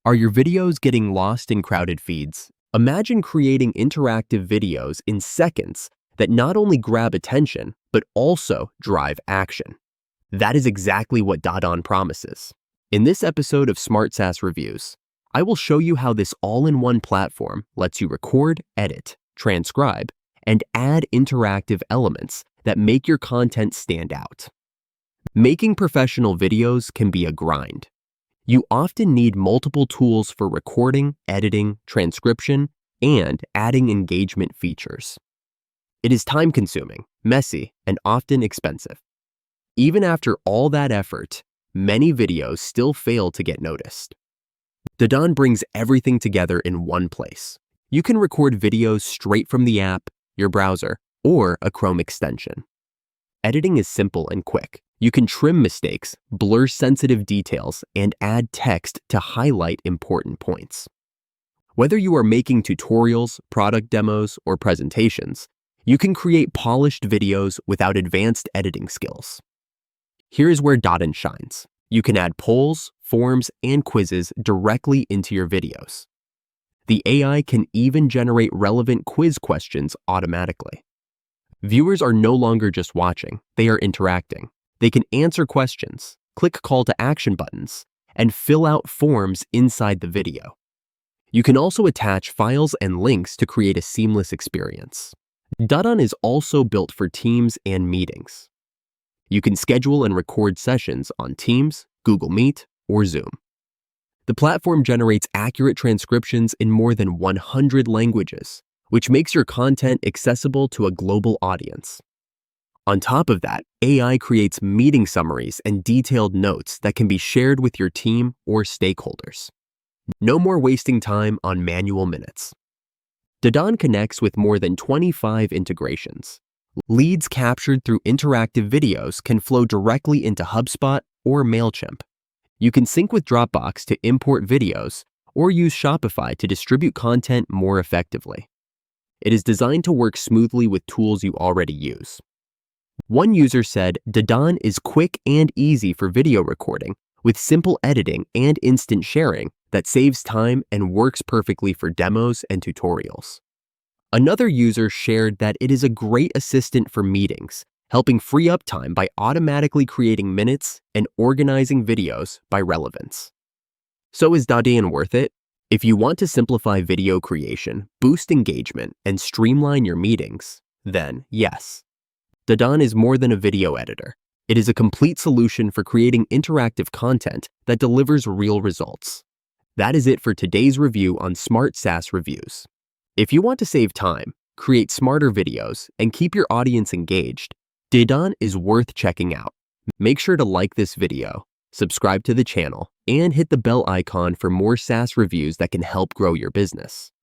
Are your videos getting lost in crowded feeds? Imagine creating interactive videos in seconds that not only grab attention, but also drive action. That is exactly what Dadan promises. In this episode of Smart SaaS Reviews, I will show you how this all-in-one platform lets you record, edit, transcribe, and add interactive elements that make your content stand out. Making professional videos can be a grind. You often need multiple tools for recording, editing, transcription, and adding engagement features. It is time-consuming, messy, and often expensive. Even after all that effort, many videos still fail to get noticed. Dadan brings everything together in one place. You can record videos straight from the app, your browser, or a Chrome extension. Editing is simple and quick. You can trim mistakes, blur sensitive details, and add text to highlight important points. Whether you are making tutorials, product demos, or presentations, you can create polished videos without advanced editing skills. Here is where Dadan shines. You can add polls, forms, and quizzes directly into your videos. The AI can even generate relevant quiz questions automatically. Viewers are no longer just watching, they are interacting. They can answer questions, click call to action buttons, and fill out forms inside the video. You can also attach files and links to create a seamless experience. Dadan is also built for Teams and meetings. You can schedule and record sessions on Teams, Google Meet, or Zoom. The platform generates accurate transcriptions in more than 100 languages, which makes your content accessible to a global audience. On top of that, AI creates meeting summaries and detailed notes that can be shared with your team or stakeholders. No more wasting time on manual minutes. Dadan connects with more than 25 integrations. Leads captured through interactive videos can flow directly into HubSpot or Mailchimp. You can sync with Dropbox to import videos or use Shopify to distribute content more effectively. It is designed to work smoothly with tools you already use. One user said, Dadan is quick and easy for video recording with simple editing and instant sharing that saves time and works perfectly for demos and tutorials. Another user shared that it is a great assistant for meetings, helping free up time by automatically creating minutes and organizing videos by relevance. So is Dadan worth it? If you want to simplify video creation, boost engagement, and streamline your meetings, then yes. Dadan is more than a video editor. It is a complete solution for creating interactive content that delivers real results. That is it for today's review on Smart SaaS Reviews. If you want to save time, create smarter videos, and keep your audience engaged, Dadan is worth checking out. Make sure to like this video, subscribe to the channel, and hit the bell icon for more SaaS reviews that can help grow your business.